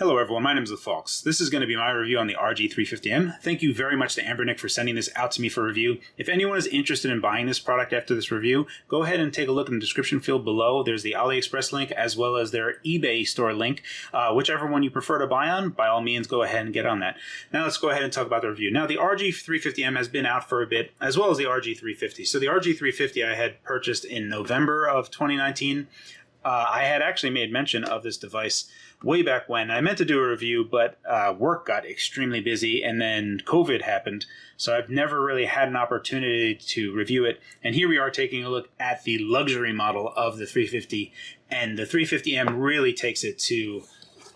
Hello everyone, my name is Phawx. This is going to be my review on the RG350M. Thank you very much to Anbernic for sending this out to me for review. If anyone is interested in buying this product after this review, go ahead and take a look in the description field below. There's the AliExpress link as well as their eBay store link. Whichever one you prefer to buy on, by all means go ahead and get on that. Now let's go ahead and talk about the review. Now the RG350M has been out for a bit, as well as the RG350. So the RG350 I had purchased in November of 2019. I had actually made mention of this device way back when. I meant to do a review, but work got extremely busy and then COVID happened. So I've never really had an opportunity to review it. And here we are taking a look at the luxury model of the 350. And the 350M really takes it to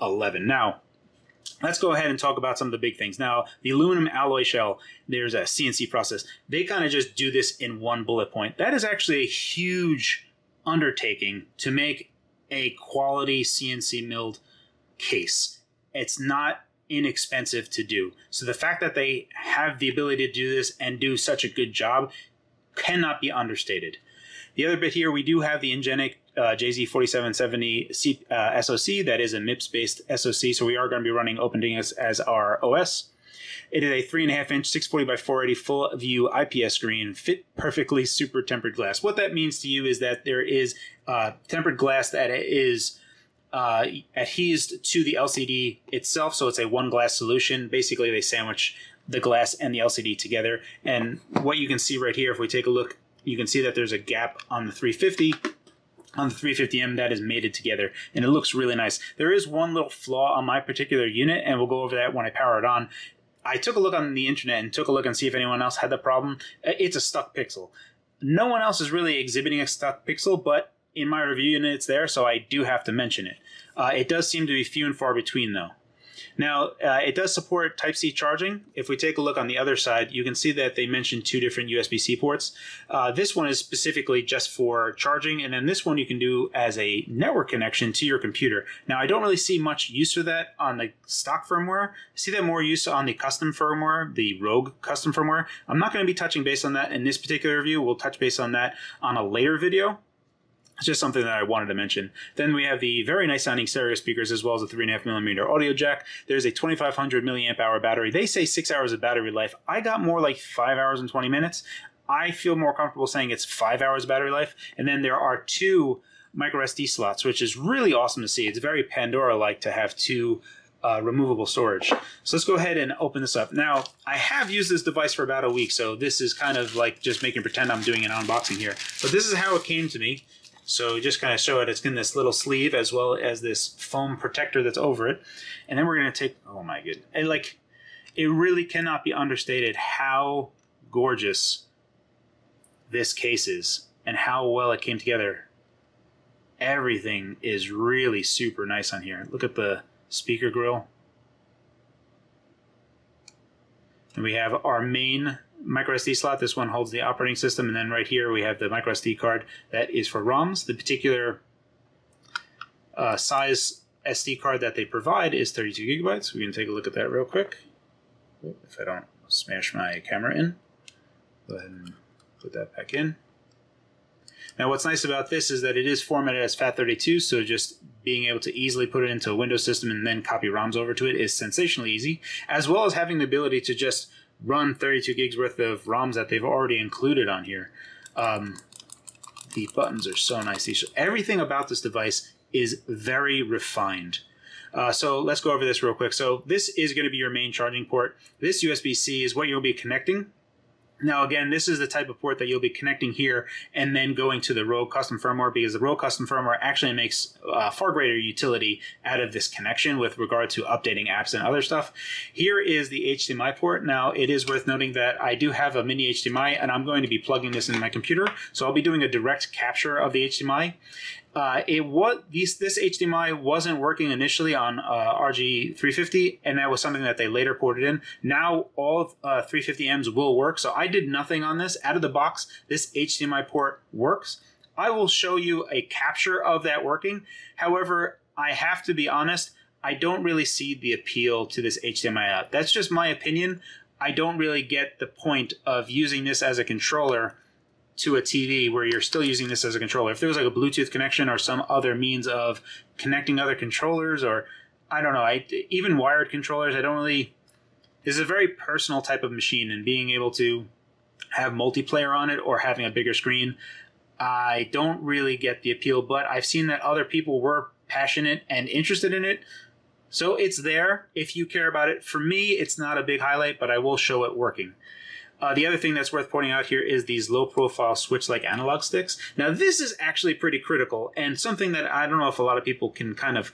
11. Now, let's go ahead and talk about some of the big things. Now, the aluminum alloy shell, there's a CNC process. They kind of just do this in one bullet point. That is actually a huge undertaking to make a quality CNC milled case. It's not inexpensive to do. So the fact that they have the ability to do this and do such a good job cannot be understated. The other bit here, we do have the Anbernic JZ4770 SoC. That is a MIPS-based SoC, so we are going to be running OpenDNS as our OS. It is a 3.5-inch 640 by 480 full view IPS screen, fit perfectly super tempered glass. What that means to you is that there is tempered glass that is adhesed to the LCD itself, so it's a one glass solution. Basically, they sandwich the glass and the LCD together. And what you can see right here, if we take a look, you can see that there's a gap on the 350. On the 350M, that is mated together, and it looks really nice. There is one little flaw on my particular unit, and we'll go over that when I power it on. I took a look on the internet and took a look and see if anyone else had the problem. It's a stuck pixel. No one else is really exhibiting a stuck pixel, but in my review unit it's there, so I do have to mention it. It does seem to be few and far between though. Now, it does support Type-C charging. If we take a look on the other side, you can see that they mentioned two different USB-C ports. This one is specifically just for charging, and then this one you can do as a network connection to your computer. Now, I don't really see much use for that on the stock firmware. I see that more use on the custom firmware, the Rogue custom firmware. I'm not going to be touching base on that in this particular review. We'll touch base on that on a later video. It's just something that I wanted to mention. Then we have the very nice sounding stereo speakers as well as a 3.5mm audio jack. There's a 2500 milliamp hour battery. They say 6 hours of battery life. I got more like 5 hours and 20 minutes. I feel more comfortable saying it's 5 hours battery life. And then there are two micro SD slots, which is really awesome to see. It's very Pandora-like to have two removable storage. So let's go ahead and open this up. Now, I have used this device for about a week, so this is kind of like just making pretend I'm doing an unboxing here. But this is how it came to me. So just kind of show it. It's in this little sleeve as well as this foam protector that's over it. And then we're going to take, oh my goodness. And like, it really cannot be understated how gorgeous this case is and how well it came together. Everything is really super nice on here. Look at the speaker grill. And we have our main micro SD slot. This one holds the operating system, and then right here we have the micro SD card that is for ROMs. The particular size SD card that they provide is 32 gigabytes. We can take a look at that real quick. If I don't smash my camera in, go ahead and put that back in. Now what's nice about this is that it is formatted as FAT32, so just being able to easily put it into a Windows system and then copy ROMs over to it is sensationally easy, as well as having the ability to just run 32 gigs worth of ROMs that they've already included on here. The buttons are so nice. Everything about this device is very refined. So let's go over this real quick. So this is going to be your main charging port. This USB-C is what you'll be connecting. Now again, this is the type of port that you'll be connecting here and then going to the Rogue custom firmware, because the Rogue custom firmware actually makes far greater utility out of this connection with regard to updating apps and other stuff. Here is the HDMI port. Now it is worth noting that I do have a mini HDMI and I'm going to be plugging this into my computer. So I'll be doing a direct capture of the HDMI. This HDMI wasn't working initially on RG350, and that was something that they later ported in. Now all 350Ms will work, so I did nothing on this. Out of the box, this HDMI port works. I will show you a capture of that working. However, I have to be honest, I don't really see the appeal to this HDMI out. That's just my opinion. I don't really get the point of using this as a controller to a TV where you're still using this as a controller. If there was like a Bluetooth connection or some other means of connecting other controllers, or I don't know. Even wired controllers, I don't really. This is a very personal type of machine, and being able to have multiplayer on it or having a bigger screen, I don't really get the appeal. But I've seen that other people were passionate and interested in it, so it's there if you care about it. For me, it's not a big highlight, but I will show it working. The other thing that's worth pointing out here is these low-profile switch-like analog sticks. Now, this is actually pretty critical, and something that I don't know if a lot of people can kind of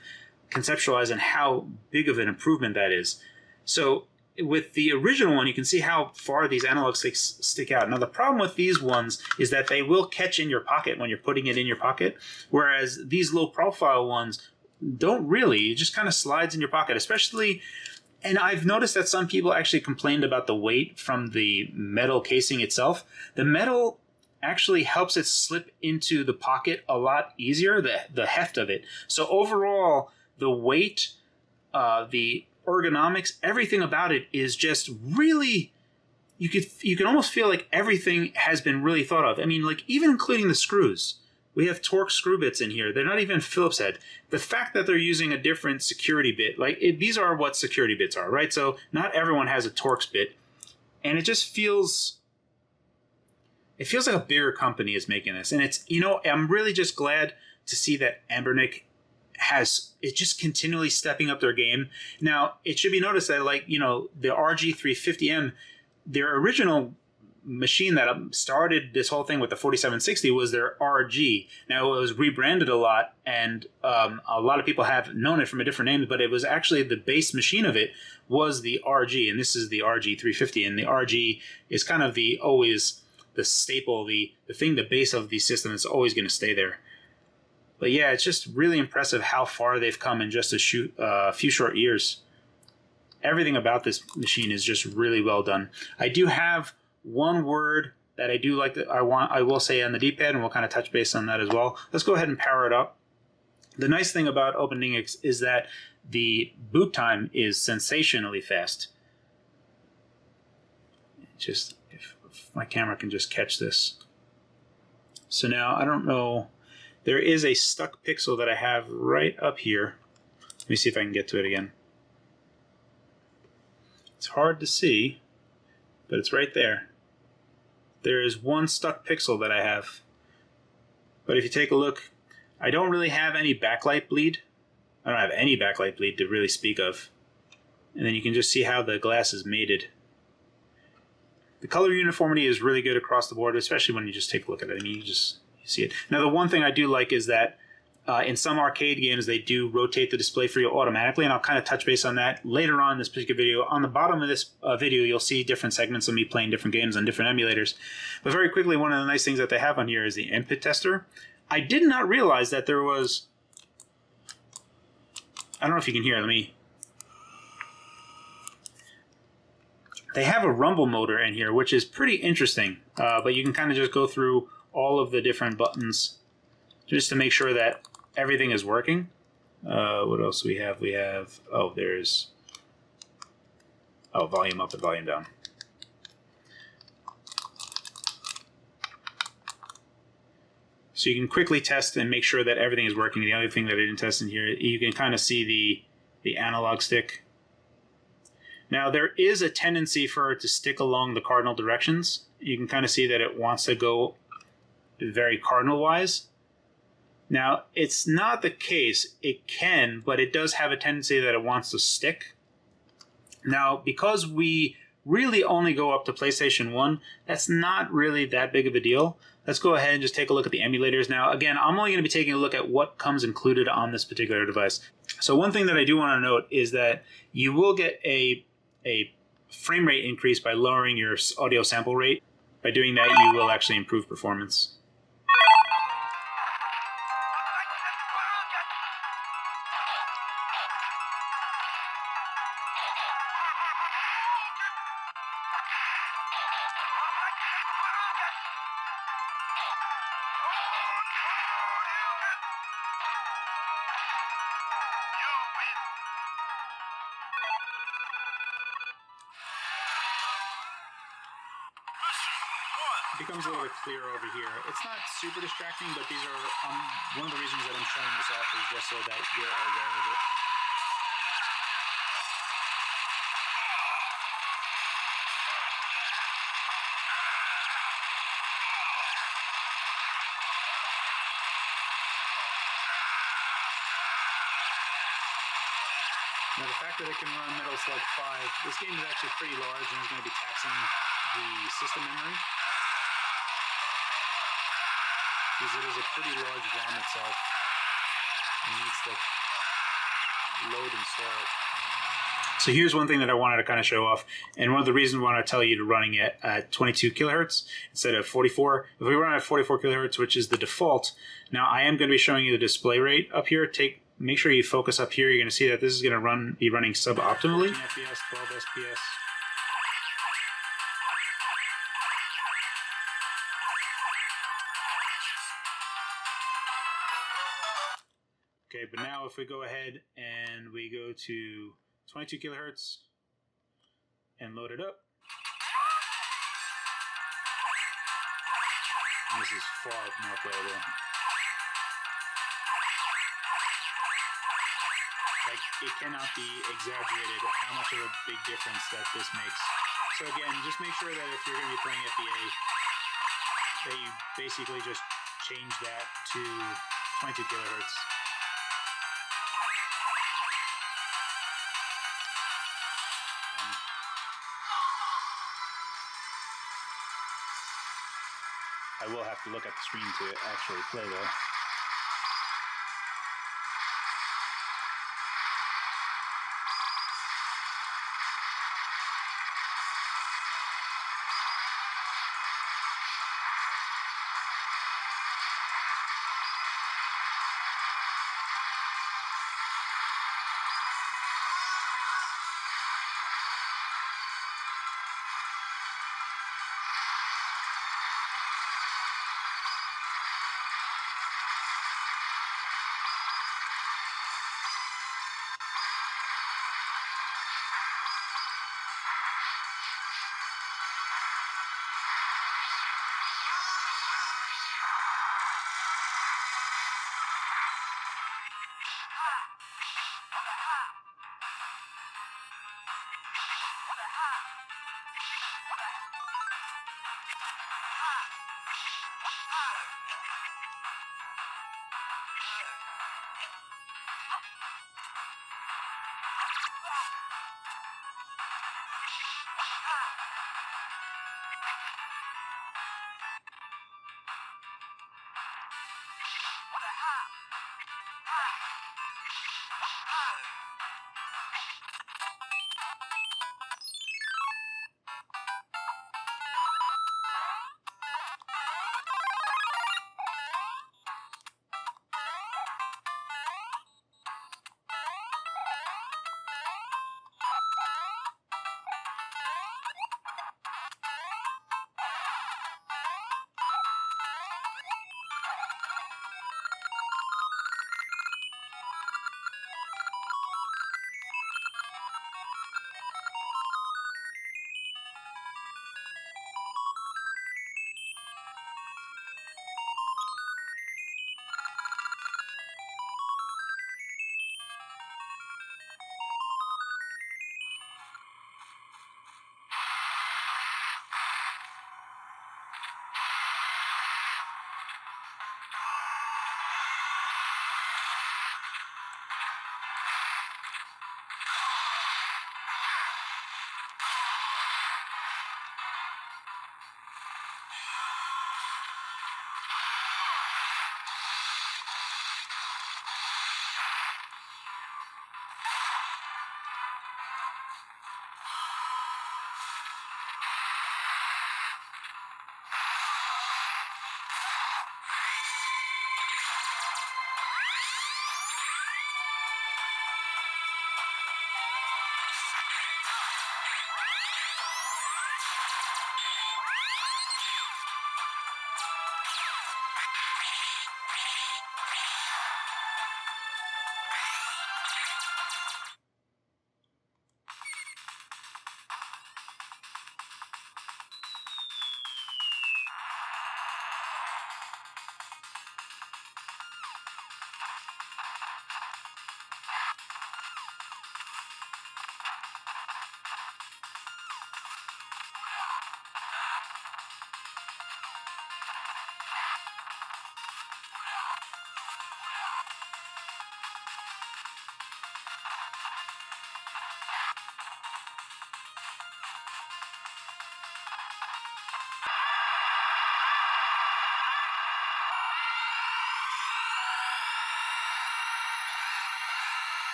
conceptualize and how big of an improvement that is. So with the original one, you can see how far these analog sticks stick out. Now, the problem with these ones is that they will catch in your pocket when you're putting it in your pocket, whereas these low-profile ones don't really. It just kind of slides in your pocket, especially... And I've noticed that some people actually complained about the weight from the metal casing itself. The metal actually helps it slip into the pocket a lot easier, the heft of it. So overall, the weight, the ergonomics, everything about it is just really... You can almost feel like everything has been really thought of. I mean, like even including the screws. We have Torx screw bits in here. They're not even Phillips head. The fact that they're using a different security bit, these are what security bits are, right? So not everyone has a Torx bit. And it just feels... It feels like a bigger company is making this. And it's, I'm really just glad to see that Anbernic is just continually stepping up their game. Now, it should be noticed that, the RG350M, their original machine that started this whole thing with the 4760 was their RG. Now, it was rebranded a lot, and a lot of people have known it from a different name, but it was actually the base machine of it was the RG, and this is the RG350, and the RG is kind of always the staple, the thing, the base of the system is always going to stay there. But yeah, it's just really impressive how far they've come in just a few short years. Everything about this machine is just really well done. I do have one word that I do like that I will say on the D-pad, and we'll kind of touch base on that as well. Let's go ahead and power it up. The nice thing about OpenDingX is that the boot time is sensationally fast. Just if my camera can just catch this. So now I don't know. There is a stuck pixel that I have right up here. Let me see if I can get to it again. It's hard to see, but it's right there. There is one stuck pixel that I have. But if you take a look, I don't really have any backlight bleed. I don't have any backlight bleed to really speak of. And then you can just see how the glass is mated. The color uniformity is really good across the board, especially when you just take a look at it. I mean, you see it. Now, the one thing I do like is that in some arcade games, they do rotate the display for you automatically, and I'll kind of touch base on that later on in this particular video. On the bottom of this video, you'll see different segments of me playing different games on different emulators. But very quickly, one of the nice things that they have on here is the input tester. I did not realize that there was... I don't know if you can hear. They have a rumble motor in here, which is pretty interesting. But you can kind of just go through all of the different buttons just to make sure that everything is working. What else do we have? We have... there's... volume up and volume down. So you can quickly test and make sure that everything is working. The other thing that I didn't test in here, you can kind of see the analog stick. Now, there is a tendency for it to stick along the cardinal directions. You can kind of see that it wants to go very cardinal-wise. Now, it's not the case. It can, but it does have a tendency that it wants to stick. Now, because we really only go up to PlayStation 1, that's not really that big of a deal. Let's go ahead and just take a look at the emulators now. Again, I'm only going to be taking a look at what comes included on this particular device. So one thing that I do want to note is that you will get a frame rate increase by lowering your audio sample rate. By doing that, you will actually improve performance. It becomes a little bit clearer over here. It's not super distracting, but these are one of the reasons that I'm showing this off is just so that you're aware of it. Now, the fact that it can run Metal Slug 5, this game is actually pretty large and is going to be taxing the system memory. Because it is a pretty large ROM itself. It needs to load and start. So here's one thing that I wanted to kind of show off, and one of the reasons why I tell you to running it at 22 kilohertz instead of 44. If we run at 44 kilohertz, which is the default, now I am going to be showing you the display rate up here. Make sure you focus up here. You're going to see that this is going to be running suboptimally. 14 FPS, 12 SPS. Okay, but now if we go ahead and we go to 22 kilohertz and load it up. And this is far more playable. Like, it cannot be exaggerated how much of a big difference that this makes. So again, just make sure that if you're going to be playing FBA, that you basically just change that to 22 kilohertz. I will have to look at the screen to actually play though.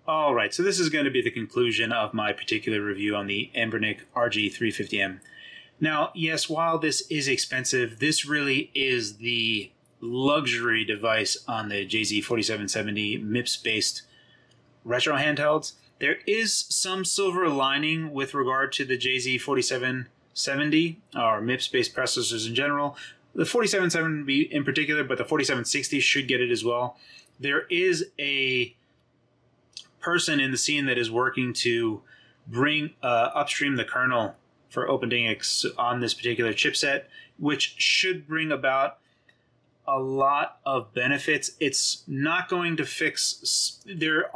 All right, so this is going to be the conclusion of my particular review on the Anbernic RG350M. Now, yes, while this is expensive, this really is the luxury device on the JZ4770 MIPS-based retro handhelds. There is some silver lining with regard to the JZ4770 or MIPS-based processors in general. The 4770 in particular, but the 4760 should get it as well. There is a person in the scene that is working to bring upstream the kernel for OpenDingX on this particular chipset, which should bring about a lot of benefits. It's not going to fix. There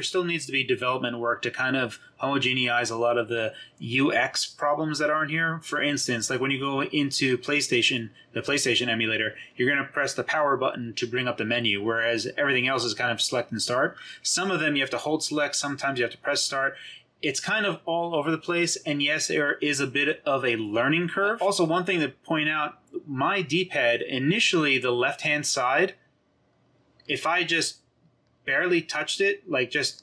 still needs to be development work to kind of homogenize a lot of the UX problems that aren't here. For instance, like when you go into PlayStation, the PlayStation emulator, you're going to press the power button to bring up the menu, whereas everything else is kind of select and start. Some of them you have to hold select, sometimes you have to press start. It's kind of all over the place, and yes, there is a bit of a learning curve. Also, one thing to point out, my D-pad, initially the left-hand side, if I just barely touched it, like just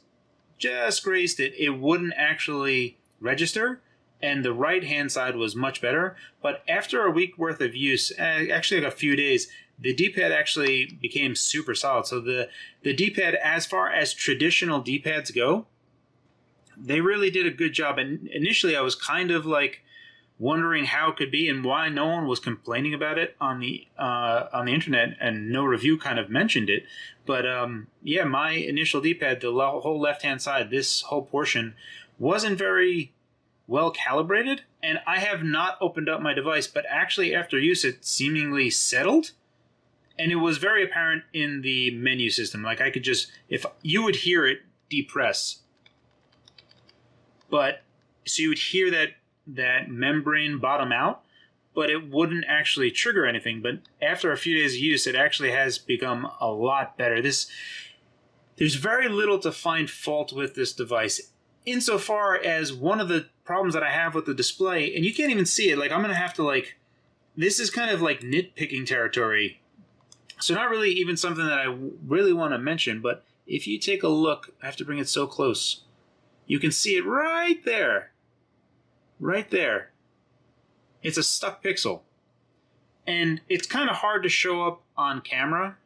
grazed it, it wouldn't actually register, and the right-hand side was much better. But after a week worth of use, actually like a few days, the D-pad actually became super solid. So the D-pad, as far as traditional D-pads go, they really did a good job. And initially I was kind of like wondering how it could be and why no one was complaining about it on the internet, and no review kind of mentioned it. But yeah, my initial D-pad, the whole left-hand side, this whole portion wasn't very well calibrated, and I have not opened up my device, but actually after use it seemingly settled, and it was very apparent in the menu system. Like I could just, if you would hear it depress, but so you would hear that membrane bottom out, but it wouldn't actually trigger anything. But after a few days of use, it actually has become a lot better. This, There's very little to find fault with this device, insofar as one of the problems that I have with the display, and you can't even see it, like I'm going to have to like, this is kind of like nitpicking territory. So not really even something that I really want to mention, but if you take a look, I have to bring it so close. You can see it right there. Right there. It's a stuck pixel. And it's kind of hard to show up on camera.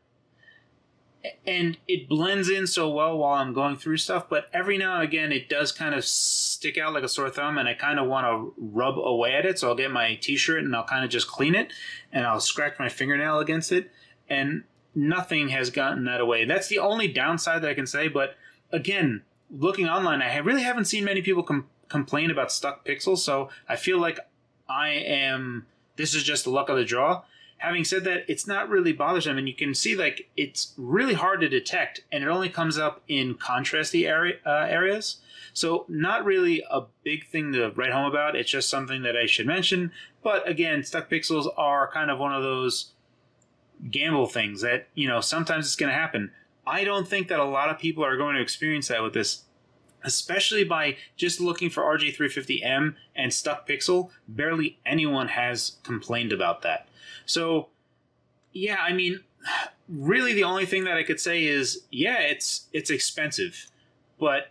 And it blends in so well while I'm going through stuff, but every now and again it does kind of stick out like a sore thumb, and I kind of want to rub away at it, so I'll get my t-shirt and I'll kind of just clean it, and I'll scratch my fingernail against it, and nothing has gotten that away. That's the only downside that I can say, but again, looking online, I really haven't seen many people complain about stuck pixels, so I feel like this is just the luck of the draw. Having said that, it's not really bothersome, and you can see like it's really hard to detect, and it only comes up in contrasty areas. So not really a big thing to write home about. It's just something that I should mention. But again, stuck pixels are kind of one of those gamble things that, you know, sometimes it's going to happen. I don't think that a lot of people are going to experience that with this, especially by just looking for RG350M and stuck pixel. Barely anyone has complained about that. So, yeah, I mean, really the only thing that I could say is, yeah, it's expensive, but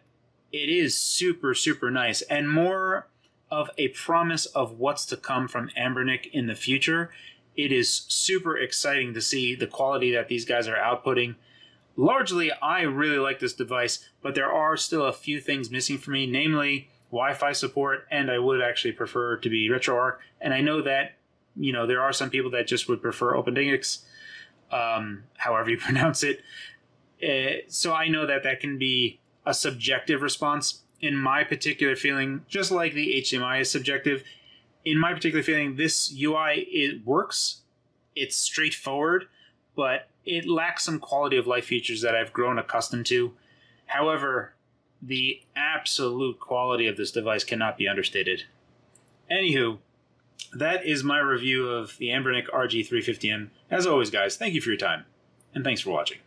it is super, super nice, and more of a promise of what's to come from Anbernic in the future. It is super exciting to see the quality that these guys are outputting. Largely, I really like this device, but there are still a few things missing for me, namely Wi-Fi support, and I would actually prefer to be RetroArch, and I know that, you know, there are some people that just would prefer OpenDingX, however you pronounce it. So I know that that can be a subjective response. In my particular feeling, just like the HDMI is subjective, in my particular feeling, this UI, it works. It's straightforward, but it lacks some quality of life features that I've grown accustomed to. However, the absolute quality of this device cannot be understated. Anywho, that is my review of the Anbernic RG350M. As always, guys, thank you for your time, and thanks for watching.